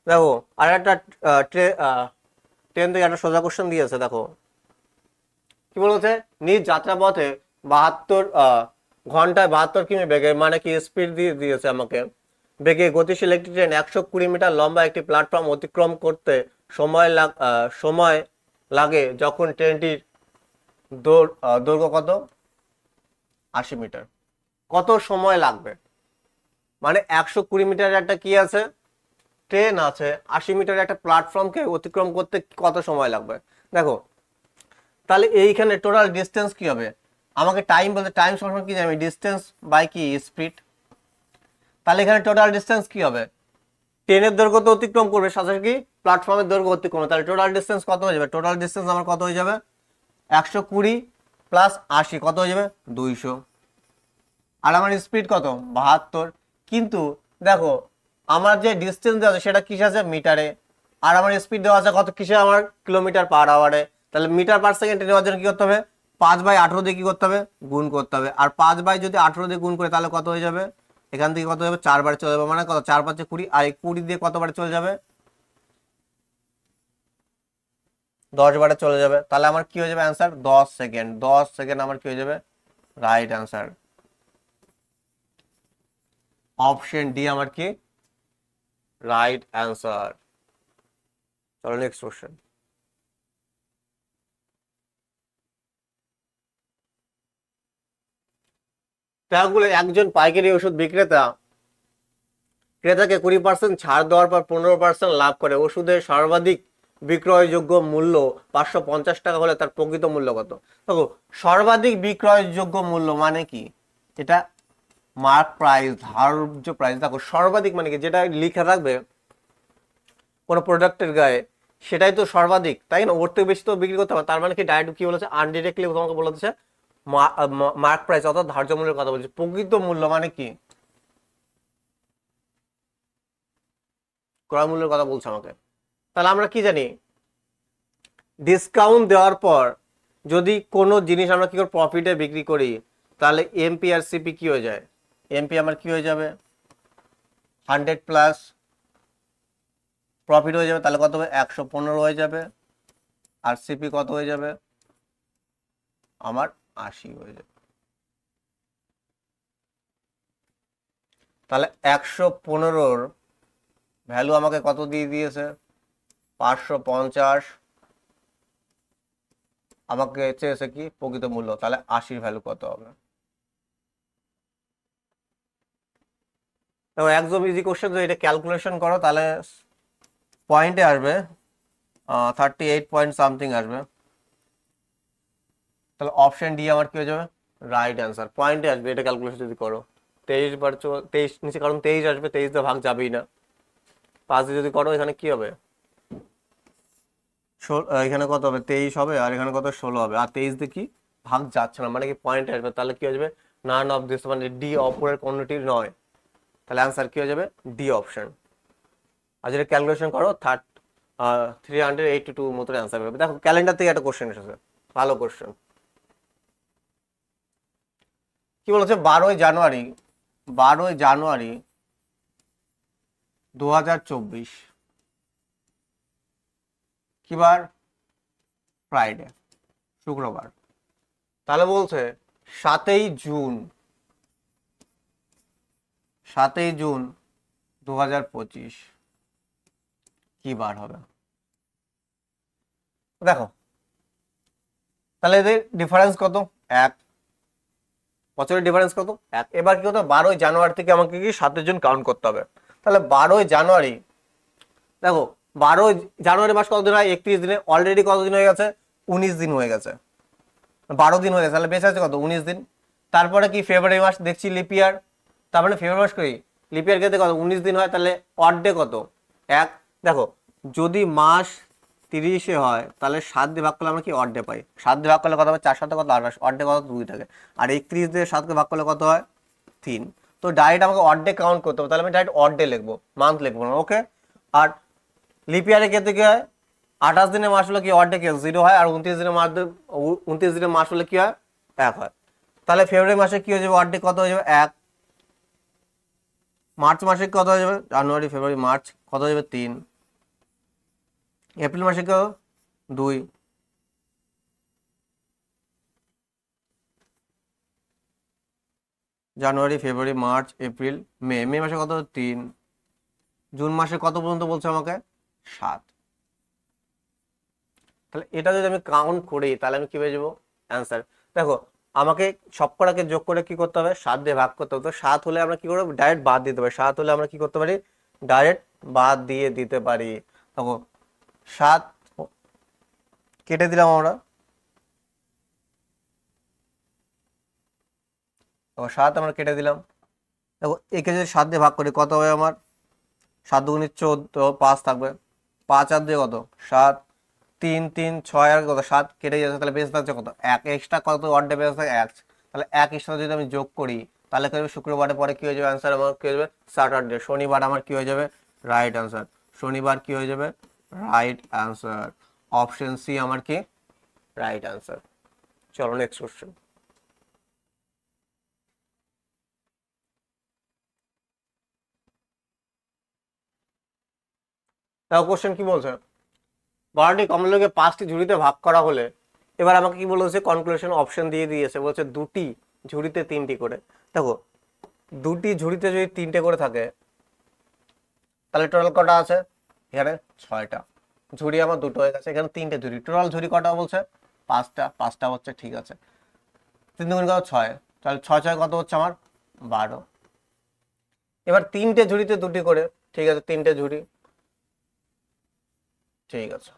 দেখো আর একটা 10 থেকে একটা সোজা কোশ্চেন দিয়েছে, দেখো কি বলেছে, নিজ যাত্রাপথে 72 ঘন্টায় 72 কিমি বেগে, মানে কি স্পিড দিয়ে দিয়েছে আমাকে, বেগে গতিশীল একটি ট্রেন 120 মিটার লম্বা একটি প্ল্যাটফর্ম অতিক্রম করতে সময় লাগে যখন ট্রেনটির দৈর্ঘ্য কত, 80 মিটার। কত সময় লাগবে, মানে 120 মিটার একটা কি আছে, ট্রেন আছে, 80 মিটার একটা প্ল্যাটফর্মকে অতিক্রম করতে কত সময় লাগবে। দেখো তাহলে এইখানে টোটাল ডিস্টেন্স কি হবে, আমাকে টাইম বলতে, টাইম সমান কি জানি, ডিস্টেন্স বাই কি স্পিড। তাহলে এখানে টোটাল ডিস্টেন্স কি হবে, ট্রেনের দৈর্ঘ্য তো অতিক্রম করবে, সাথে কি প্ল্যাটফর্মের দৈর্ঘ্য অতিক্রম, তাহলে টোটাল ডিস্টেন্স কত হয়ে যাবে, টোটাল ডিস্টেন্স আমার কত হয়ে যাবে, 120 প্লাস 80 কত হয়ে যাবে 200। আর আমার স্পিড কত 72। কিন্তু দেখো আমার যে ডিস্টেন্স দেওয়া আছে সেটা কিসে আছে, মিটারে, আর আমার স্পিড দেওয়া আছে কত, কিসে, আমার কিলোমিটার পার আওয়ারে। তাহলে মিটার পার সেকেন্ডে নেওয়ার জন্য কি করতে হবে, 5/18 দিয়ে কি করতে হবে, গুণ করতে হবে। আর 5/18 দিয়ে গুণ করে তাহলে কত হয়ে যাবে, এখান থেকে কত যাবে, 4 বারে চলে যাবে, মানে কত, 4 5 20, আর 20 দিয়ে কতবারে চলে যাবে, 10 বারে চলে যাবে। তাহলে আমার কি হয়ে যাবে অ্যান্সার, 10 সেকেন্ড। 10 সেকেন্ড আমার কি হয়ে যাবে রাইট অ্যান্সার। অপশন ডি আমার কি রাইট অ্যান্সার। চলো নেক্সট কোশ্চেন। তাহলে একজন পাইকারি ওষুধ বিক্রেতা ক্রেতাকে 20% ছাড় দেওয়ার পর 15% লাভ করে, ওষুধের সর্বাধিক বিক্রয়যোগ্য মূল্য 550 টাকা হলে তার প্রকৃত মূল্য কত। দেখো সর্বাধিক বিক্রয়যোগ্য মূল্য মানে কি, এটা মার্ক প্রাইস, ধার্য প্রাইস। দেখো সর্বাধিক মানে কি, যেটা লিখে রাখবে কোনো প্রোডাক্টের গায়ে সেটাই তো সর্বাধিক, তাই না, ওর থেকে বেশি তো বিক্রি করতে হবে। তার মানে কি ডাইরেক্ট কি বলেছে, আনডিরেক্টলি তোমাকে বলেছে মার্ক প্রাইস অর্থাৎ ধার্য মূল্যের কথা বলছে। প্রকৃত মূল্য মানে কি, ক্রয় মূল্যের কথা বলছে আমাকে। তাহলে আমরা কি জানি, ডিসকাউন্ট দেওয়ার পর যদি কোনো জিনিস আমরা কি করে প্রফিটে বিক্রি করি তাহলে এমপি আর সিপি কি হয়ে যায়, এমপি আমার কি হয়ে যাবে 100 প্লাস প্রফিট হয়ে যাবে, তাহলে কত হবে 115 হয়ে যাবে, আর সিপি কত হয়ে যাবে আমার 80 হয়ে যাবে। তাহলে 115-র ভ্যালু আমাকে কত দিয়ে দিয়েছে 550, আমাকে চেয়েছে কি প্রকৃত মূল্য, তাহলে 80-র ভ্যালু কত হবে। তো একদম ইজি কোশ্চেন, তো এটা ক্যালকুলেশন করো তাহলে পয়েন্টে আসবে 38 পয়েন্ট সামথিং আসবে। তাহলে অপশন ডি আমার কি হয়ে যাবে রাইট অ্যান্সার, পয়েন্টে আসবে এটা ক্যালকুলেশন যদি করো। 23 নিচে, কারণ 23 আসবে, 23 দিয়ে ভাগ যাবেই না, 5 দিয়ে যদি করো এখানে কি হবে, এখানে কত হবে 23 হবে, আর এখানে কত 16 হবে, আর 23 দিয়ে কি ভাগ যাচ্ছে না, মানে কি পয়েন্ট আসবে। তাহলে কি আসবে নান অফ দিস, মানে ডি অপরের কোনটি নয়। তাহলে অ্যান্সার কি হয়ে যাবে ডি অপশন। আর যেটা ক্যালকুলেশন করো 382 মতো অ্যান্সার হবে। দেখো ক্যালেন্ডার থেকে একটা কোশ্চেন এসেছে, ভালো কোশ্চেন। কি বলেছে 12ই জানুয়ারি 2024 কি বার, ফ্রাইডে, শুক্রবার। তাহলে বলছে 7ই জুন 2025 কি বার হবে। দেখো তাহলে এদের ডিফারেন্স কত, 1 বছরের ডিফারেন্স কত 1। এবার কি হতো 12ই জানুয়ারি থেকে আমাকে কি 7 জুন কাউন্ট করতে হবে। তাহলে 12ই জানুয়ারি, দেখো 12ই জানুয়ারি মাস কতদিন হয় 31 দিনে, অলরেডি কতদিন হয়ে গেছে 19 দিন হয়ে গেছে, 12 দিন হয়ে গেছে, তাহলে বেঁচে আছে কত 19 দিন। তারপরে কি ফেব্রুয়ারি মাস দেখছি লিপিয়ার, তার মানে ফেব্রুয়ারি মাস করি লিপিয়ার ক্ষেত্রে কত 19 দিন হয়, তাহলে অড ডে কত 1। দেখো যদি মাস 30-এ হয় তাহলে 7 দিয়ে ভাগ করলে আমরা কি অড ডে পাই, 7 দিয়ে ভাগ করলে কত হবে 4 7 কত 28, অড ডে কত 2 থাকে, আর 31 দিয়ে 7কে ভাগ করলে কত হয় 3। তো ডাইরেক্ট আমাকে অড ডে কাউন্ট করতে হবে, তাহলে আমি ডাইরেক্ট অড ডে লিখবো, মান্থ লিখবো না। ওকে, আর লিপিয়ারের ক্ষেত্রে কি হয় 28 দিনের মাস হলে কি অড ডে কি 0 হয়, আর 29 দিনের মাস 29 দিনের মাস হলে কি হয় 1 হয়। তাহলে ফেব্রুয়ারি মাসে কি হয়ে যাবে অড ডে কত হয়ে যাবে 1। মার্চ মাসে কত হয়ে যাবে জানুয়ারি ফেব্রুয়ারি মার্চ কত হয়ে যাবে 3। এপ্রিল মাসে কত 2। জানুয়ারি ফেব্রুয়ারি মার্চ এপ্রিল মে, মে মাসে কত 3। জুন মাসে কত পর্যন্ত বলছে আমাকে 7। তাহলে এটা যদি আমি কাউন্ট করি তাহলে আমি কি পেয়ে যাবো অ্যান্সার। দেখো আমাকে সবকটাকে যোগ করে কি করতে হবে 7 দিয়ে ভাগ করতে হবে, তো 7 হলে আমরা কি করবো ডাইরেক্ট বাদ দিতে পারি, 7 হলে আমরা কি করতে পারি ডাইরেক্ট বাদ দিয়ে দিতে পারি। দেখো 7 কেটে দিলাম আমরা, দেখো 7 আমরা কেটে দিলাম। দেখো একে যদি 7 দিয়ে ভাগ করি কত হবে আমার 7 দুগুণে 14, 5 থাকবে, 5 আর 2 কত 7, 3 3 6 আর কত 7 কেটে যাচ্ছে, তাহলে বেঁচে থাকছে কত 1 এক্সট্রা, কত ওয়ান ডে বেঁচে থাকে 1। তাহলে 1 এর সাথে যদি আমি যোগ করি তাহলে কি হবে শুক্রবারের পরে কি হয়ে যাবে অ্যান্সার আমার কি হয়ে যাবে স্যাটারডে, শনিবার আমার কি হয়ে যাবে রাইট অ্যান্সার, শনিবার কি হয়ে যাবে রাইট অ্যান্সার, অপশন সি আমার কি রাইট অ্যান্সার। চলো নেক্সট কোশ্চেন। দেখো কোশ্চেন কি বলছে 12টি কমলাকে 5টি ঝুড়িতে ভাগ করা হলে, এবার আমাকে কি বলেছে কনক্লুশন অপশন দিয়ে দিয়েছে, বলছে 2টি ঝুড়িতে 3টি করে। দেখো 2টি ঝুড়িতে যদি 3টে করে থাকে তাহলে টোটাল কটা আছে এখানে 6টা, ঝুড়ি আমার 2টো হয়ে গেছে, এখানে 3টে ঝুড়ি, টোটাল ঝুড়ি কটা বলছে 5টা, 5টা হচ্ছে ঠিক আছে, 3 দুগুণ কত 6, তাহলে 6 6 কত হচ্ছে আমার 12। এবার 3টে ঝুড়িতে 2টি করে, ঠিক আছে 3টে ঝুড়ি, ঠিক আছে।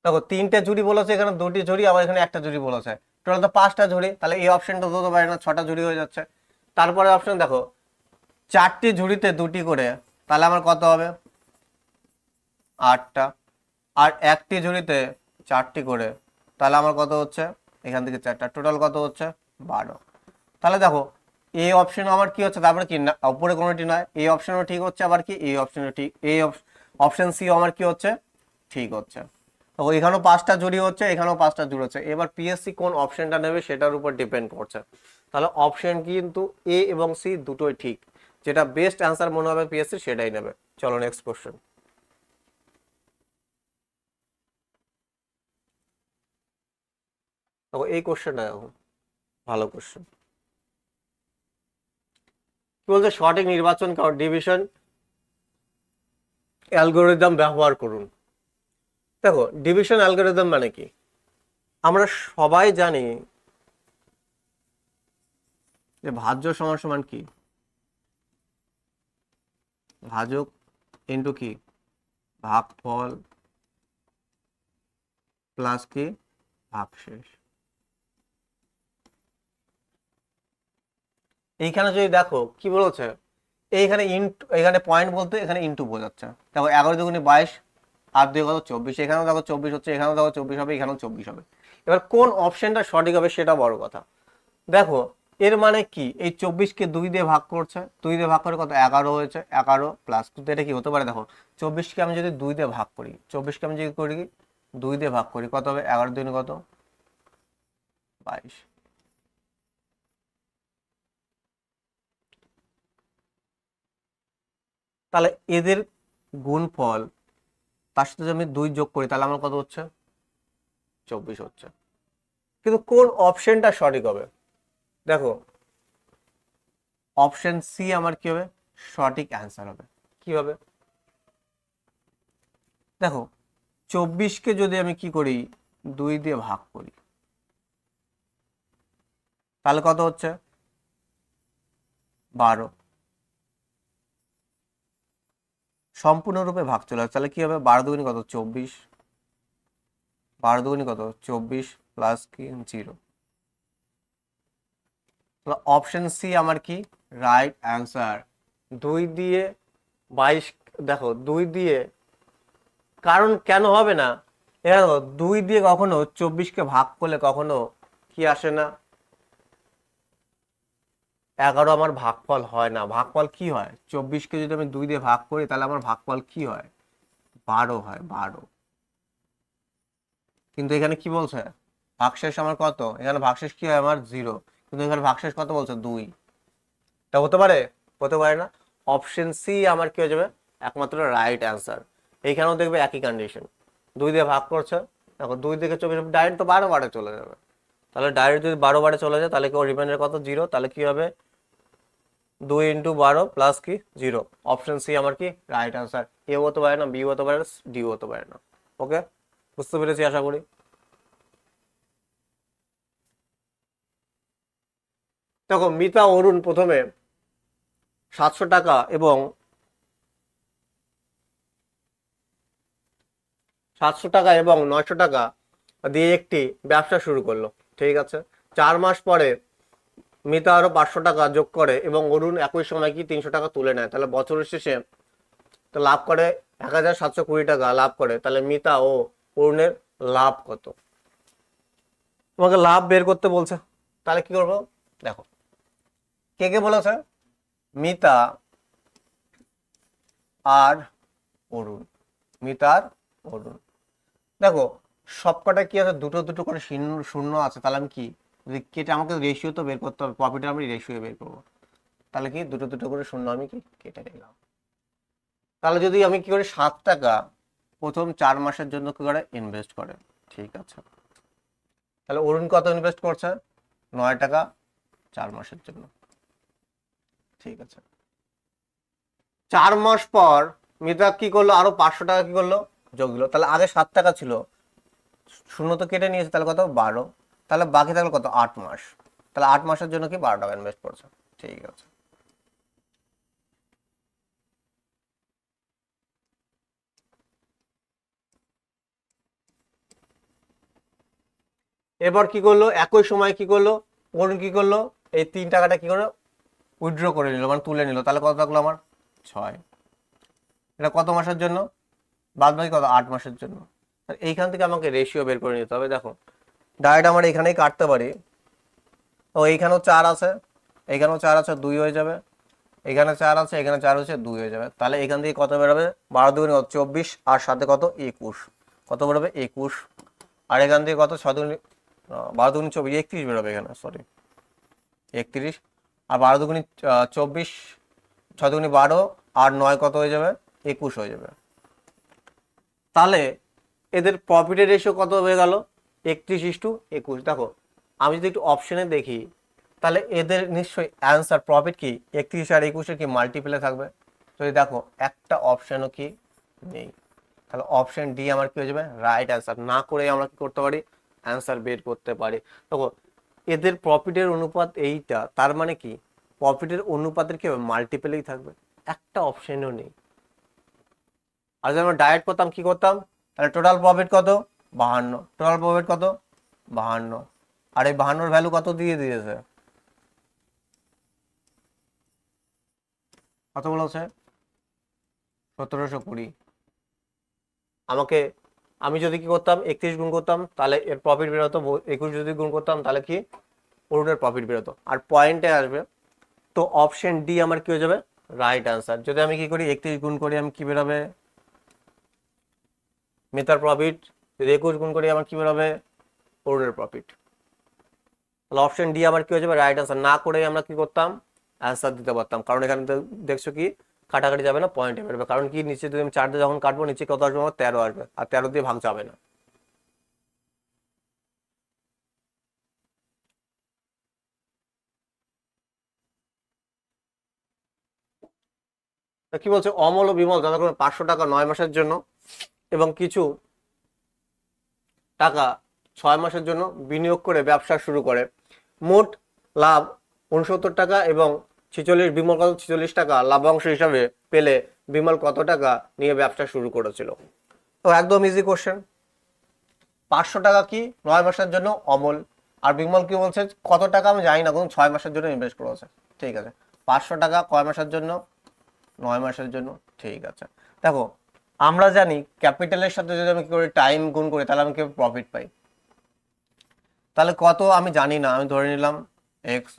দেখো 3টে ঝুড়ি বলেছে, এখানে 2টি ঝুড়ি, আবার এখানে একটা ঝুড়ি বলেছে, টোটাল তো 5টা ঝুড়ি, তাহলে এই অপশনটা দিতে পারে না, 6টা ঝুড়ি হয়ে যাচ্ছে। তারপরে অপশন দেখো 4টি ঝুড়িতে 2টি করে, তাহলে আমার কত হবে 8টা, আর একটি ঝুড়িতে 4টি করে, তাহলে আমার কত হচ্ছে এখান থেকে 4টা, টোটাল কত হচ্ছে 12। তাহলে দেখো এই অপশন আমার কি হচ্ছে, তারপরে কি না উপরে কোনোটি নয়, এই অপশনও ঠিক হচ্ছে, আবার কি এই অপশনও ঠিক, এই অপশন সি আমার কি হচ্ছে ঠিক হচ্ছে। তো এখানেও 5টা জুড়ি হচ্ছে, এখানেও 5টা জুড়ি হচ্ছে, এবার পিএসসি কোন অপশনটা নেবে সেটার উপর ডিপেন্ড করছে। তাহলে অপশন কিন্তু এ এবং সি দুটোই ঠিক, যেটা বেস্ট অ্যান্সার মনে হবে পিএসসি সেটাই নেবে। চলো নেক্সট কোশ্চেন। দেখো এই কোশ্চেনটা দেখো ভালো কোশ্চেন, কি বলছে সঠিক নির্বাচন করো ডিভিশন অ্যালগোরিদম ব্যবহার করুন। দেখো ডিভিশন অ্যালগোরিদম মানে কি, আমরা সবাই জানি যে ভাজ্য সমান সমান কি ভাজক ইন্টু কি ভাগফল প্লাস কি ভাগশেষ। এইখানে যদি দেখো কি বলেছে, এইখানে ইন্টু, এখানে পয়েন্ট বলতে এখানে ইন্টু বোঝাচ্ছে। দেখো 11 দুগুণে 22, আর 2 কত 24, এখানেও দেখো 24 হচ্ছে, এখানেও দেখো 24 হবে, এখানেও 24 হবে। এবার কোন অপশনটা সঠিক হবে সেটা বড় কথা। দেখো এর মানে কি এই 24কে 2 দিয়ে ভাগ করছে, 2 দিয়ে ভাগ করে কত 11 হয়েছে, 11 প্লাস, কিন্তু এটা কি হতে পারে দেখো 24কে আমি যদি 2 দিয়ে ভাগ করি, 24কে আমি যদি করি 2 দিয়ে ভাগ করি কত হবে 11 দুগুণে কত 22। তাহলে এদের গুণফল তার সাথে যদি আমি 2 যোগ করি তাহলে আমার কত হচ্ছে 24 হচ্ছে। কিন্তু কোন অপশনটা সঠিক হবে, দেখো অপশন সি আমার কি হবে সঠিক অ্যান্সার হবে। কি হবে দেখো 24কে যদি আমি কি করি 2 দিয়ে ভাগ করি তাহলে কত হচ্ছে 12, সম্পূর্ণরূপে ভাগ চলে আসে, তাহলে কি হবে 12 দুগুণে কত 24, 12 দুগুণে কত 24 প্লাস কি 0। অপশন সি আমার কি রাইট অ্যান্সার। 2 দিয়ে 22, দেখো 2 দিয়ে, কারণ কেন হবে না, এখানে দেখো 2 দিয়ে কখনো 24কে ভাগ করলে কখনো কি আসে না, 11 আমার ভাগফল হয় না। ভাগফল কি হয়, 24কে যদি আমি 2 দিয়ে ভাগ করি তাহলে আমার ভাগফল কি হয়, 12 হয়, 12। কিন্তু এখানে কি বলছে, ভাগশেষ আমার কত, এখানে ভাগশেষ কি হয় আমার 0, কিন্তু এখানে ভাগশেষ কত বলছে 2। এটা হতে পারে, হতে পারে না। অপশন সি আমার কি হয়ে যাবে একমাত্র রাইট অ্যান্সার। এইখানেও দেখবে একই কন্ডিশন, 2 দিয়ে ভাগ করছে, দেখো 2 থেকে 24 ডাইরেক্ট তো 12 বারে চলে যাবে। তাহলে ডাইরেক্ট যদি 12 বারে চলে যায় তাহলে কি রিমাইন্ডার কত, 0। তাহলে কি হবে 2 × 12 প্লাস কি 0। অপশন সি আমার কি রাইট অ্যান্সার। এ হতে পারে না, বি হতে পারে না, ডি হতে পারে না। ওকে, বুঝতে পেরেছি আশা করি। দেখো মিতা অরুণ প্রথমে 700 টাকা এবং 900 টাকা দিয়ে একটি ব্যবসা শুরু করলো, ঠিক আছে। 4 মাস পরে মিতা আরো 500 টাকা যোগ করে এবং অরুণ একই সময় কি 300 টাকা তুলে নেয়। তাহলে বছরের শেষে তো লাভ করে 1720 টাকা লাভ করে। তাহলে মিতা ও অরুণের লাভ কত, তোমাকে লাভ বের করতে বলছে। তাহলে কি করবো, দেখো কে কে বলেছে, মিতা আর অরুণ, মিতা আর অরুণ। দেখো সবকটা কি আছে, দুটো দুটো করে শূন্য শূন্য আছে। তাহলে আমি কি যদি কেটে, আমাকে রেশিও তো বের করতে হবে, প্রফিটের আমি রেশিও বের করবো। তাহলে কি দুটো দুটো করে শূন্য আমি কি কেটে নিলাম। তাহলে যদি আমি কি করি, 7 টাকা প্রথম 4 মাসের জন্য কি করে ইনভেস্ট করে, ঠিক আছে। তাহলে অরুণ কত ইনভেস্ট করছে, 9 টাকা 4 মাসের জন্য, ঠিক আছে। 4 মাস পর মিতা কি করলো, আরো 500 টাকা কি করলো যোগ দিল। তাহলে আগে 7 টাকা ছিল, শূন্য তো কেটে নিয়েছে, তাহলে কত 12। তাহলে বাকি থাকলো কত 8 মাস। তাহলে 8 মাসের জন্য কি 12 টাকা ইনভেস্ট করছে, ঠিক আছে। এরপর কি করলো, একই সময় কি করলো অরুণ, কি করলো এই 3 টাকাটা কি করে উইথড্র করে নিল, মানে তুলে নিল। তাহলে কত থাকলো আমার 6। এটা কত মাসের জন্য, বাদ বাকি কত 8 মাসের জন্য। এইখান থেকে আমাকে রেশিও বের করে নিতে হবে। দেখো ডাইরেক্ট আমরা এখানেই কাটতে পারি। ও এইখানেও 4 আছে, এইখানেও 4 আছে, 2 হয়ে যাবে। এখানে 4 আছে, এখানে 4 হচ্ছে, 2 হয়ে যাবে। তাহলে এখান থেকে কত বেরোবে, 12 দুগুণে 24, আর সাথে কত 21, কত বেরোবে 21। আর এখান থেকে কত 6 দুগুণে 12 দুগুণে 24, 31 বেরোবে এখানে, সরি 31। আর 12 দুগুণে 24, 6 দুগুণে 12, আর 9 কত হয়ে যাবে 21 হয়ে যাবে। তাহলে এদের প্রফিটের রেশিও কত হয়ে গেল, 31:21। দেখো আমি যদি একটু অপশনে দেখি, তাহলে এদের নিশ্চয়ই অ্যান্সার প্রফিট কি 31 আর 21 কি মাল্টিপ্লে থাকবে। যদি দেখো একটা অপশনও কি নেই, তাহলে অপশন ডি আমার কি হয়ে যাবে রাইট অ্যান্সার। না করে আমরা কি করতে পারি, অ্যান্সার বের করতে পারি। দেখো এদের প্রফিটের অনুপাত এইটা, তার মানে কি প্রফিটের অনুপাতের কি হবে মাল্টিপ্লেই থাকবে, একটা অপশনও নেই। আর যদি আমরা ডাইরেক্ট করতাম কি করতাম, তাহলে টোটাল প্রফিট কত 52, টোটাল প্রফিট কত 52। আর এই 52 ভ্যালু কত দিয়ে দিয়েছে, কত বলেছে 1720। আমাকে, আমি যদি কি করতাম 31 গুণ করতাম তাহলে এর প্রফিট বেরোতো, 21 যদি গুণ করতাম তাহলে কি অরুণের প্রফিট বেরোতো। আর পয়েন্টে আসবে, তো অপশন ডি আমার কি হয়ে যাবে রাইট অ্যান্সার। যদি আমি কি করি 31 গুণ করি, আমি কি বেরোবে মিতার প্রফিট, যদি 21 গুণ করি আমার কি বেরোবে অরুণের প্রফিট। তাহলে অপশন ডি আমার কি হয়ে যাবে রাইট অ্যান্সার। না করে আমরা কি করতাম অ্যান্সার দিতে পারতাম, কারণ এখানে দেখছো কি কাটাকাটি যাবে না, পয়েন্টে বেরোবে। কারণ কি নিচে যদি আমি 4 দিয়ে যখন কাটবো নিচে কত আসবে আমার 13 আসবে, আর 13 দিয়ে ভাগ যাবে না। কি বলছে, অমল ও বিমল দাদা করে 500 টাকা 9 মাসের জন্য এবং কিছু টাকা 6 মাসের জন্য বিনিয়োগ করে ব্যবসা শুরু করে। মোট লাভ 69 টাকা এবং 46, বিমল কত 46 টাকা লাভাংশ হিসাবে পেলে বিমল কত টাকা নিয়ে ব্যবসা শুরু করেছিল। তো একদম ইজি কোশ্চেন। 500 টাকা কি 9 মাসের জন্য অমল, আর বিমল কি বলছে কত টাকা আমি জানি না, কোন 6 মাসের জন্য ইনভেস্ট করেছে। ঠিক আছে, 500 টাকা কয় মাসের জন্য? 9 মাসের জন্য। ঠিক আছে, দেখো আমরা জানি ক্যাপিটালের সাথে যদি আমি কি করি টাইম গুণ করি তাহলে আমি কি প্রফিট পাই। তাহলে কত আমি জানি না, আমি ধরে নিলাম এক্স।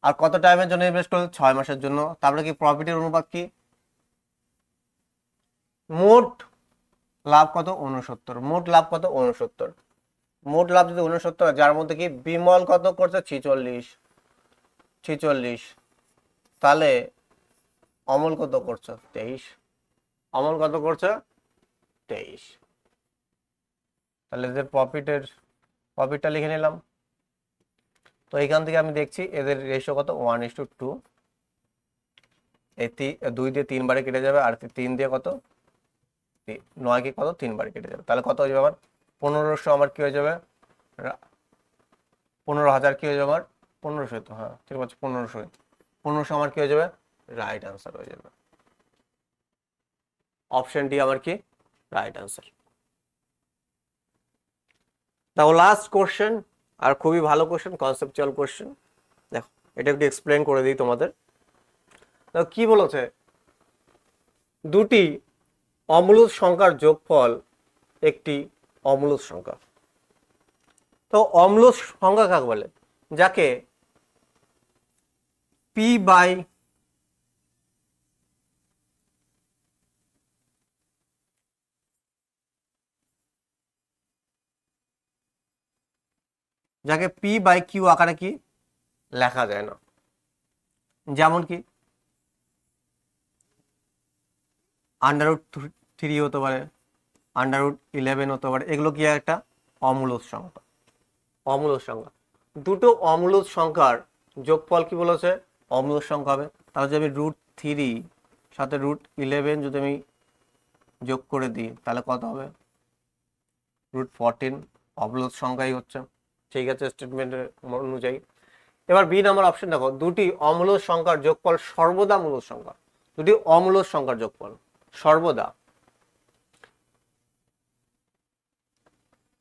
আর কত টাইমের জন্য ইনভেস্ট করলে? 6 মাসের জন্য। তারপরে কি প্রফিটের অনুপাত কি? মোট লাভ কত? 69। মোট লাভ কত? 69। মোট লাভ যদি 69, যার মধ্যে কি বিমল কত করছে? 46। তাহলে অমল কত করছে? 23। অমল কত করছে? 23। তাহলে এদের প্রফিটটা লিখে নিলাম। তো এইখান থেকে আমি দেখছি এদের রেশিও কত? 1:2। এই 2 দিয়ে 3 বারে কেটে যাবে, আর 3 দিয়ে কত? 9 কে কত? 3 বারে কেটে যাবে। তাহলে কত হয়ে যাবে আমার? 1500। আমার কি হয়ে যাবে? 15,000 কি হয়ে যাবে আমার? 1500। তো হ্যাঁ ঠিক আছে, 1500 আমার কি হয়ে যাবে? রাইট আনসার হয়ে যাবে। অপশন ডি আমার কি রাইট আনসার। দেখো লাস্ট কোশ্চেন, আর খুবই ভালো কোশ্চেন, কনসেপচুয়াল কোশ্চেন। দেখো এটা একটু এক্সপ্লেন করে দিই তোমাদের। দেখো কি বলেছে, দুটি অমূলদ সংখ্যার যোগফল একটি অমূলদ সংখ্যা। তো অম্লজ সংখ্যা কাকে বলে? যাকে পি বাই কিউ আকারে কি লেখা যায় না। যেমন কি √3 হতে পারে, √11 হতে পারে, এগুলো কি একটা অমূলদ সংখ্যা। অমূলদ সংখ্যা, দুটো অমূলদ সংখ্যার যোগফল কি বলেছে? অমূলদ সংখ্যা হবে। তাহলে যদি আমি √3 সাথে √11 যদি আমি যোগ করে দিই তাহলে কত হবে? √14। অমূলদ সংখ্যাই হচ্ছে। ঠিক আছে, স্টেটমেন্টের অনুযায়ী। এবার বি নাম্বার অপশন দেখো, দুটি অমূলদ সংখ্যার যোগফল সর্বদা মূলদ সংখ্যা। দুটি অমূলদ সংখ্যার যোগফল সর্বদা।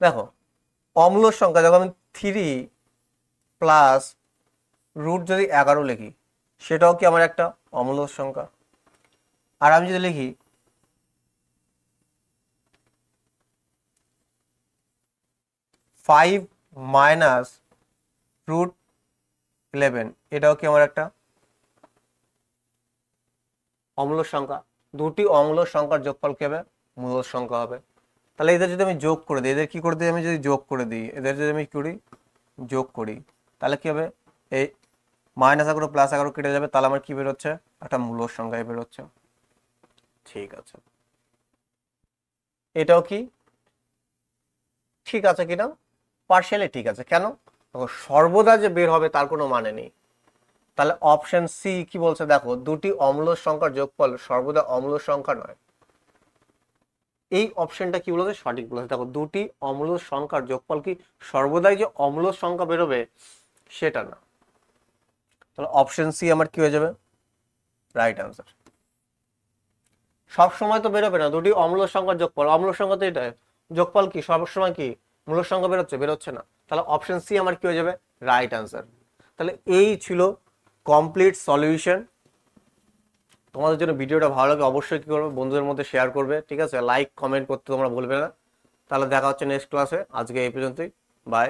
দেখো অমূলদ সংখ্যা যখন আমি 3 প্লাস যদি 11 লিখি, সেটাও কি আমার একটা অমূলদ সংখ্যা। আর আমি যদি লিখি 5 মাইনাস √11, এটাও কি আমার একটা অমূলদ সংখ্যা। দুটি অমূলদ সংখ্যার যোগফল কি হবে? মূলদ সংখ্যা হবে। তাহলে এদের যদি আমি যোগ করে দিই, এদের কি করে দিই? আমি যদি যোগ করে দিই, এদের যদি আমি করি যোগ করি, তাহলে কি হবে? এই -11 +11 কেটে যাবে, তাহলে আমার কি বেরোচ্ছে? একটা মূলদ সংখ্যায় বেরোচ্ছে। ঠিক আছে, এটাও কি ঠিক আছে কিনা? পার্শিয়ালি ঠিক আছে। কেন? সর্বদা যে বের হবে তার কোনো মানে নেই। তাহলে অপশন সি কি বলছে দেখো, দুটি অমূলদ সংখ্যার যোগফল সর্বদা অমূলদ সংখ্যা নয়। এই অপশনটা কি বলেছে? সঠিক বলেছে। দেখো দুটি অমূলদ সংখ্যার যোগফল কি সর্বদাই যে অমূলদ সংখ্যা বেরোবে সেটা না। তাহলে অপশন সি আমার কি হয়ে যাবে? Right answer. সব সময় তো বেরোবে না দুটি অমূলদ সংখ্যার যোগফল। অমূলদ সংখ্যা তো এটা যোগফল কি সবসময় কি মূলদ সংখ্যা বেরোচ্ছে না। তাহলে অপশন সি আমার কি হয়ে যাবে? Right answer. তাহলে এই ছিল কমপ্লিট সলিউশন। তোমাদের জন্য ভিডিওটা ভালো লাগে অবশ্যই কি করবে? বন্ধুদের মধ্যে শেয়ার করবে। ঠিক আছে, লাইক কমেন্ট করতে তোমরা ভুলবে না। তাহলে দেখা হচ্ছে নেক্সট ক্লাসে। আজকে এই পর্যন্তই, বাই।